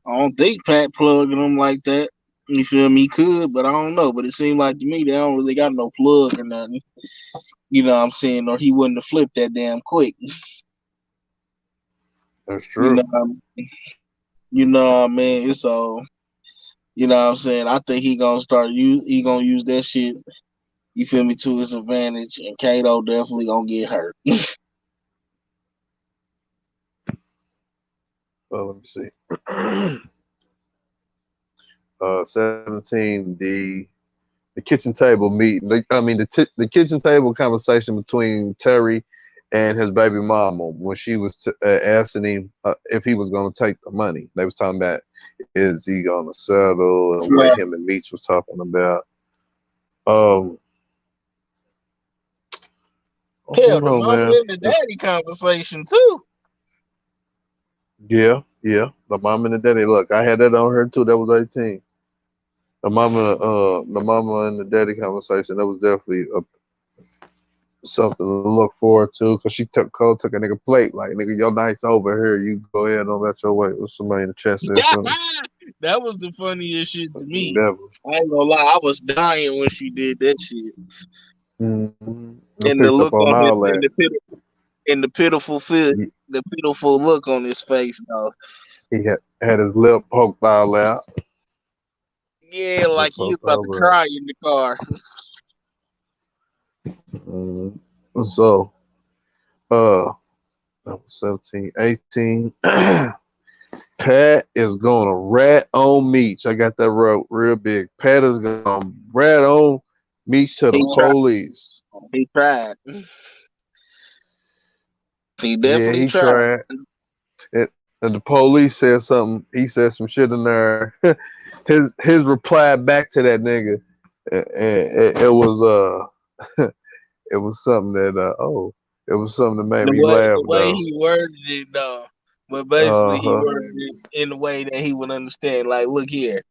don't think Pat plugging them like that. You feel me? He could, but I don't know. But it seemed like to me they don't really got no plug or nothing. You know what I'm saying? Or he wouldn't have flipped that damn quick. That's You true. know, you know what I mean? So You know what I'm saying? I think he gonna use that shit, you feel me, to his advantage, and Kato definitely gonna get hurt. Let me see. 17, the kitchen table meeting. I mean, the kitchen table conversation between Terry and his baby mama when she was asking him if he was going to take the money. They was talking about, is he going to settle, and what Yeah. him and Meech was talking about. Um, I Hell, don't the know, mama man. and the daddy conversation too. Yeah, yeah. The mom and the daddy. Look, I had that on her too. That was 18. The mama and the daddy conversation. That was definitely something to look forward to, because she took a nigga plate, like, nigga, your night's over here, you go ahead on that your way. With somebody in the chat said something. That was the funniest shit to me. Never. I ain't gonna lie, I was dying when she did that shit. I And the picked up look on on his all that. and the pitiful fit, He, the pitiful look on his face though. he had his lip poked all out. Yeah, Lip like he was poked about to all out. cry in the car. Mm. So, uh, that was 17, 18. Pat is gonna rat on Meech. I got that real big. Pat is gonna rat on Meech to the He tried. police. He tried. He Yeah, definitely he tried. tried. And, and the police said something. He said some shit in there. His reply back to that nigga, it was it was something that it was something that made The me way laugh the way though. he worded it though. But basically Uh he huh. worded it in a way that he would understand. Like, look here.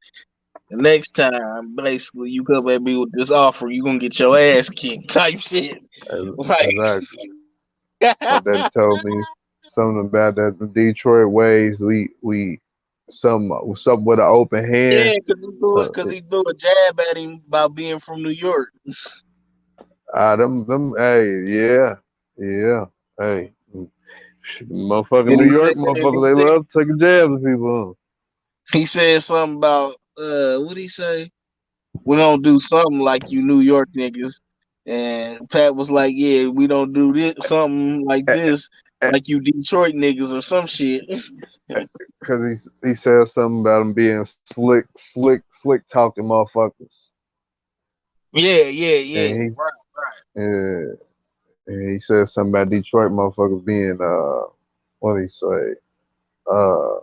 The next time, basically, you come at me with this offer, you gonna get your ass kicked, type shit. Like, Exactly. My daddy told me something about that the Detroit ways. We something with an open hand. yeah, cause he threw a jab at him about being from New York. Them. Hey, yeah, yeah. Hey, motherfucking And New York motherfuckers. They love taking jabs at people. he said something about what he say? We don't do something like you New York niggas. And Pat was like, yeah, we don't do this something like this like you Detroit niggas or some shit. Because he said something about him being slick talking motherfuckers, Yeah, yeah, yeah. and Right, right. he said something about Detroit motherfuckers being what did he say? Uh,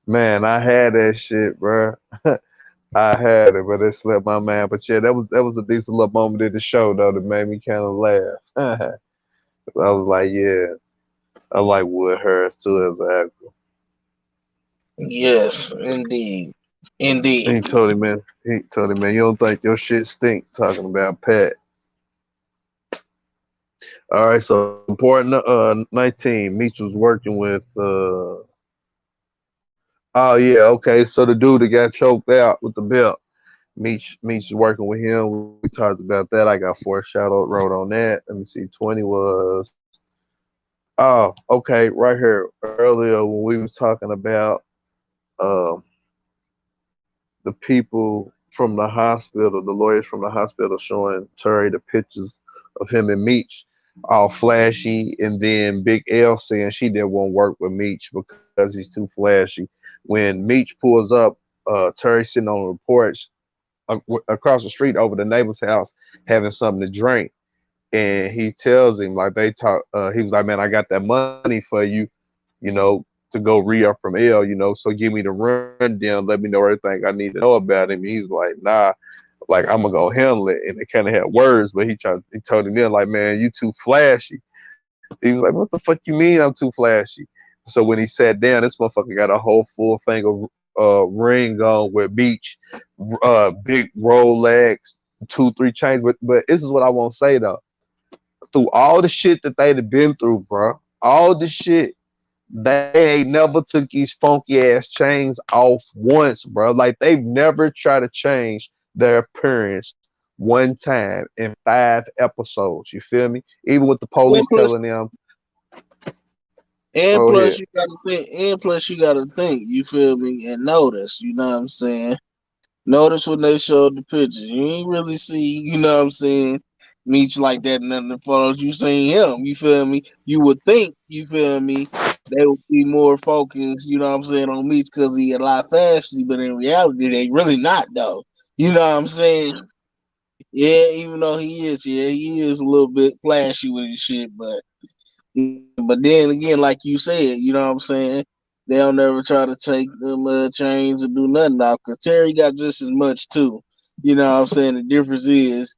man, I had that shit, bro. I had it, but it slipped my mind. But yeah, that was a decent little moment in the show though that made me kind of laugh. I was like, yeah, I like Wood Harris too as an actor. Yes, indeed. Indeed. He told him, man, you don't think your shit stink talking about Pat. All right, so important 19. Meech was working with oh yeah, okay. So the dude that got choked out with the belt. Meech is working with him. We talked about that. I got foreshadowed wrote on that. Let me see. 20 was okay, right here. Earlier when we was talking about um the people from the hospital, the lawyers from the hospital showing Terry the pictures of him and Meech, all flashy, and then Big L saying she didn't want to work with Meech because he's too flashy. When Meech pulls up, Terry sitting on the porch across the street over the neighbor's house having something to drink, and he tells him like they talk. He was like, "Man, I got that money for you, you know, to go re-up from L, you know. So give me the rundown, let me know everything I need to know about him." And he's like, "Nah, like I'm gonna go handle it." And they kind of had words, but he told him then like, "Man, you too flashy." He was like, "What the fuck you mean I'm too flashy?" So when he sat down, this motherfucker got a whole full thing of ring on with Beach, big Rolex, 2, 3 chains. But this is what I want to say though. Through all the shit that they'd have been through, bro, all the shit, they ain't never took these funky ass chains off once, bro. Like they've never tried to change their appearance one time in 5 episodes. You feel me? Even with the Well, police plus, telling them, And Oh yeah. plus you gotta think. And plus you gotta think. You feel me? And notice. You know what I'm saying? Notice when they showed the pictures, you ain't really see. You know what I'm saying? Meech like that in the photos. You seen him. You feel me? You would think. You feel me? They would be more focused. You know what I'm saying on Meech because he a lot faster. But in reality, they really not though. You know what I'm saying? Yeah, even though he is a little bit flashy with his shit, but but then again, like you said, you know what I'm saying? They don't ever try to take them chains or do nothing off because Terry got just as much too. You know what I'm saying? The difference is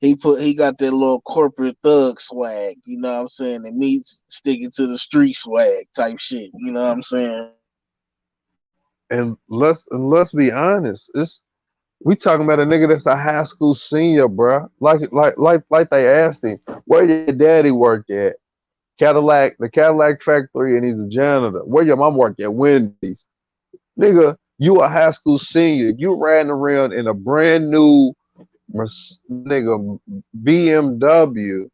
he got that little corporate thug swag, you know what I'm saying? It meets sticking to the street swag type shit, you know what I'm saying? And let's be honest. It's we talking about a nigga that's a high school senior, bruh. Like they asked him, where your daddy work at? Cadillac, the Cadillac factory, and he's a janitor. Where your mom work at? Wendy's. Nigga, you a high school senior. You riding around in a brand new nigga BMW.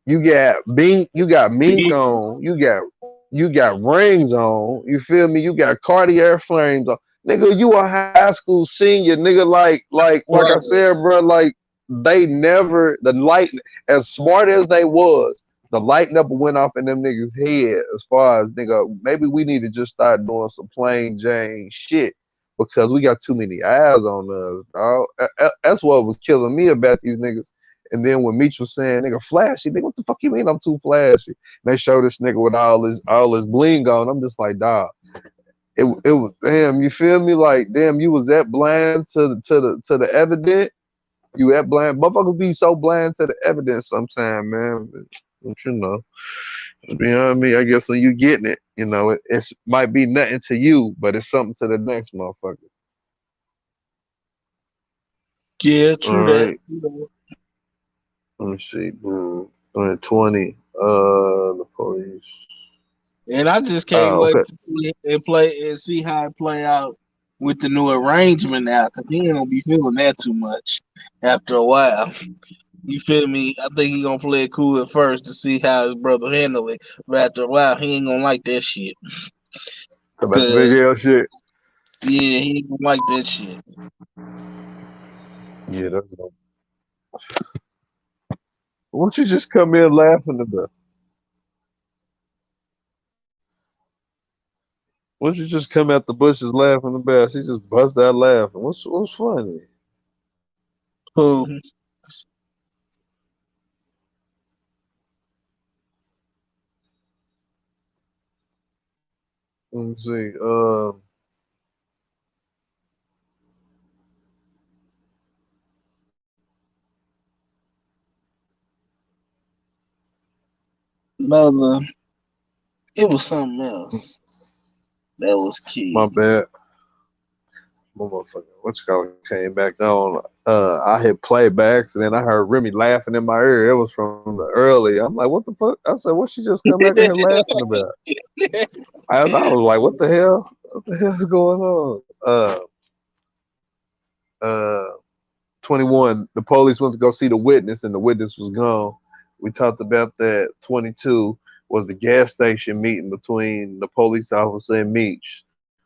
You got mink on. You got rings on. You feel me? You got Cartier frames on. Nigga, you a high school senior. Nigga, like I Right. said, bro. Like they never the light as smart as they was. The light never went off in them niggas' head as far as nigga. Maybe we need to just start doing some plain Jane shit because we got too many eyes on us, dog. That's what was killing me about these niggas. And then when Meech was saying, nigga, flashy, nigga, what the fuck you mean I'm too flashy? And they show this nigga with all his bling on. I'm just like, dog, it was damn, you feel me? Like, damn, you was that blind to the evidence. You that blind. Motherfuckers be so blind to the evidence sometimes, man. But you know, beyond me, I guess when you getting it, it's might be nothing to you, but it's something to the next motherfucker. Yeah, All true that. right. Let me see, bro. 20. The police. And I just can't Oh, wait okay. to see it play and see how it play out with the new arrangement now, because he ain't gonna be feeling that too much after a while. You feel me? I think he gonna play it cool at first to see how his brother handle it, but after a while, he ain't gonna like that shit. About the big Cause L shit. yeah, he ain't gonna like that shit. Yeah, that's dope. Why don't you just come in laughing about? Why don't you just come out the bushes laughing about? She just bust out laughing. What's funny? Who? Let me see. Mother. It was something else that was My key. bad. My motherfucker. What you call it came back on. I hit play by accident. I heard Remy laughing in my ear. It was from the early. I'm like, what the fuck? I said, what she just come back in here laughing about? I was like, what the hell? What the hell's going on? Uh 21, the police went to go see the witness and the witness was gone. We talked about that. 22 was the gas station meeting between the police officer and Meech.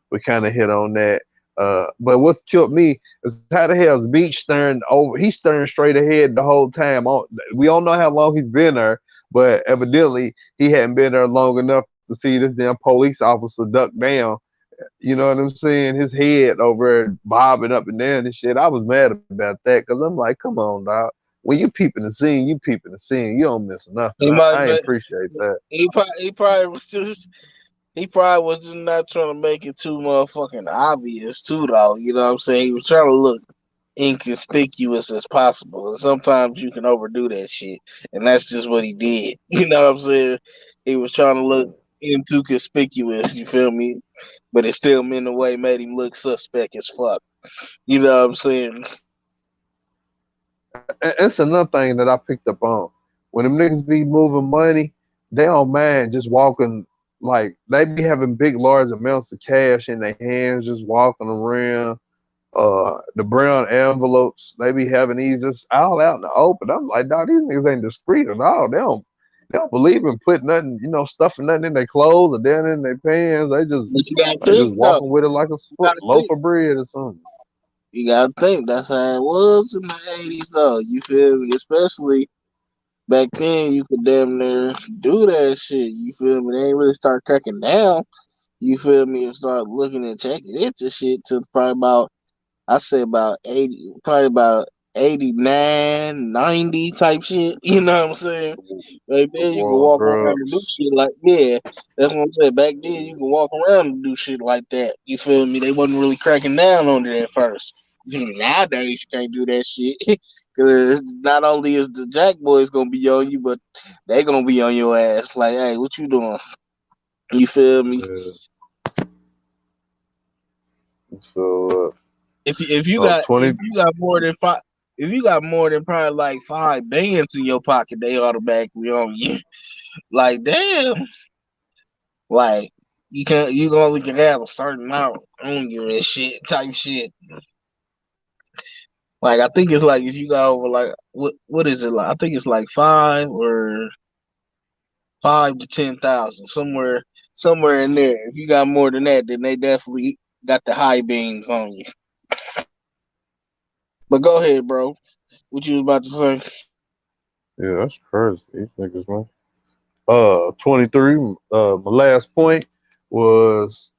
We kind of hit on that. But what's killed me is how the hell is Meech staring over? He's staring straight ahead the whole time. We don't know how long he's been there, but evidently he hadn't been there long enough to see this damn police officer duck down. You know what I'm saying? His head over there bobbing up and down and shit. I was mad about that because I'm like, come on, dog. When you peeping the scene, you peeping the scene. You don't miss nothing. He I might ain't be, appreciate that. he probably was just he probably was just not trying to make it too motherfucking obvious too though. You know what I'm saying? He was trying to look inconspicuous as possible. And sometimes you can overdo that shit. And that's just what he did. You know what I'm saying? He was trying to look in too conspicuous, you feel me? But it still in a way made him look suspect as fuck. You know what I'm saying? It's another thing that I picked up on. When them niggas be moving money, they don't mind just walking. Like they be having big, large amounts of cash in their hands, just walking around. The brown envelopes, they be having these just all out in the open. I'm like, dog, these niggas ain't discreet at all. They don't. They don't believe in putting nothing, stuffing nothing in their clothes or down in their pants. But you gotta They think just though. walking with it like a You gotta loaf think. of bread or something. You gotta think. That's how it was in the '80s, though. You feel me? Especially back then, you could damn near do that shit. You feel me? They ain't really start cracking down. You feel me? And start looking and checking into shit till probably about I say about 80, probably about 89, 90 type shit. You know what I'm saying? Back The then you can war on walk around and do drugs. shit like yeah. That's what I'm saying. Back then you can walk around and do shit like that. You feel me? They wasn't really cracking down on it at first. You feel me? Nowadays you can't do that shit. Cause not only is the Jack Boys gonna be on you, but they gonna be on your ass. Like, hey, what you doing? You feel me? Yeah. So, If you oh, got if 20. you got more than five if you got more than probably like 5 bands in your pocket, they automatically on you. Like damn, like you only can have a certain amount on you and shit type shit. Like I think it's like if you got over like what is it like? I think it's like 5 to 10,000 somewhere in there. If you got more than that, then they definitely got the high beams on you. But go ahead, bro. What you was about to say? Yeah, that's crazy. These niggas, man. 23. My last point was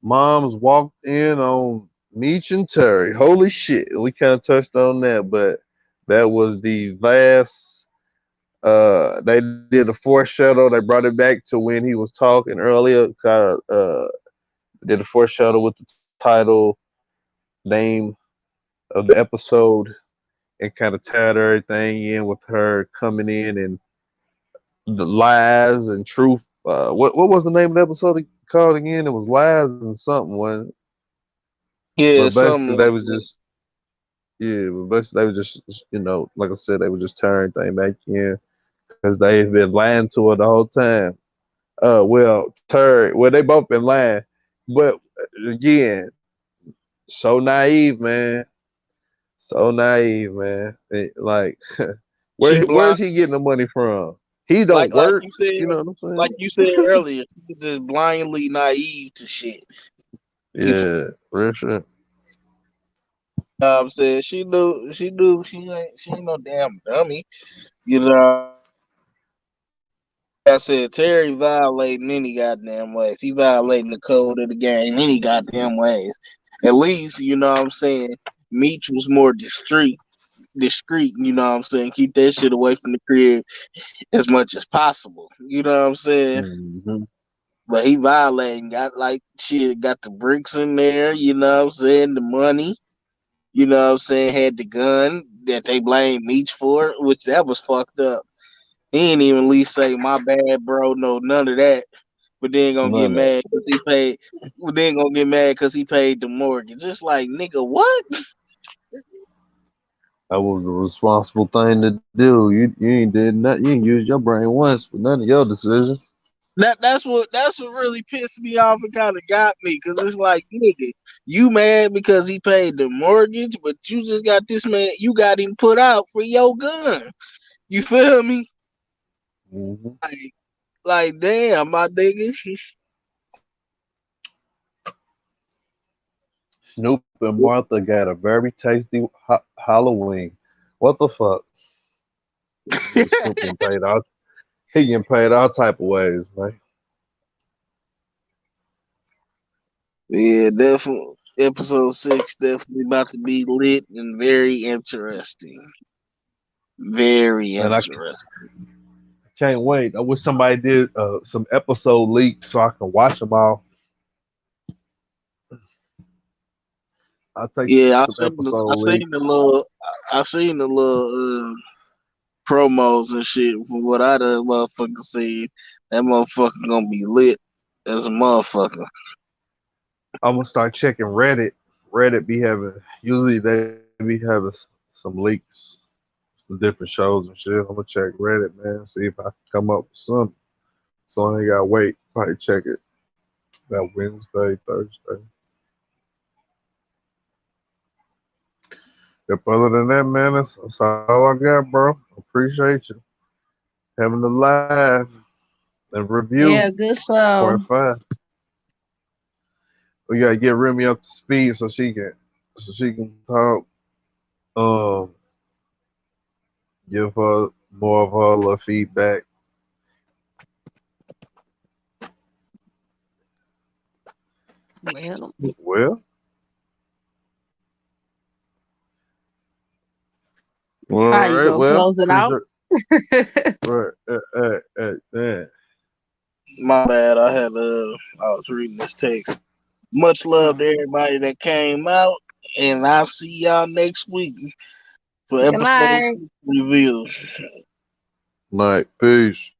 moms walked in on Meech and Terry. Holy shit. We kind of touched on that, but that was the vast. They did a foreshadow. They brought it back to when he was talking earlier. Did a foreshadow with the title, name of the episode, and kind of tied everything in with her coming in and the lies and truth. What was the name of the episode called again? It was lies and something. One, Yeah, but something basically they like was that. just yeah. But basically they was just like I said, they was just turning thing back in because they've been lying to her the whole time. Well, Terry, well they both been lying, but again, so naive, man. So naive, man. Like, She where's blind, he getting the money from? He like don't like work. you said, You know what I'm like saying? you said earlier. She was just blindly naive to shit. You feel Yeah, real shit. what I'm saying? She ain't no damn dummy. You know. Like I said, Terry violating any goddamn ways. He violating the code of the game any goddamn ways. At least, you know what I'm saying, Meech was more discreet, you know what I'm saying? Keep that shit away from the crib as much as possible. You know what I'm saying? Hmm. But he violating, got like shit, got the bricks in there, you know what I'm saying, the money, you know what I'm saying, had the gun that they blamed Meech for, which that was fucked up. He ain't even at least say my bad, bro. No, none of that. But then gonna get None of mad because he paid. But then gonna get mad because he paid the mortgage. Just like nigga, what? that was the responsible thing to do. You ain't did nothing. You ain't used your brain once with none of your decisions. That's what really pissed me off and kind of got me because it's like nigga, you mad because he paid the mortgage, but you just got this man. You got him put out for your gun. You feel me? Hmm. Like damn, my nigga. Snoop and Martha got a very tasty Halloween. What the fuck? Nigga Snoop getting paid all. He getting paid all type of ways, man. Yeah, definitely. Episode 6 definitely about to be lit and very interesting. Very And I interesting. can't wait. I wish somebody did some episode leaks so I can watch them all. I'll take some Yeah, episode leaks. I seen the little promos and shit from what I done motherfucker seen. That motherfucker gonna be lit as a motherfucker. I'm gonna start checking Reddit. Reddit be having usually they be having some leaks, some different shows and shit. I'm gonna check Reddit, man, see if I can come up with something. So I ain't gotta wait. Probably check it that Wednesday, Thursday. Yep, other than that, man, that's all I got, bro. Appreciate you. having the live and review Yeah, good show. part five. We gotta get Remy up to speed so she can talk. Um, give her more of her little feedback. Well, Well, how all you right. gonna Well, close it out? appreciate. Right. My bad. I was reading this text. Much love to Oh. everybody that came out, and I'll see y'all next week for Good episode night. 6 review. Night. Peace.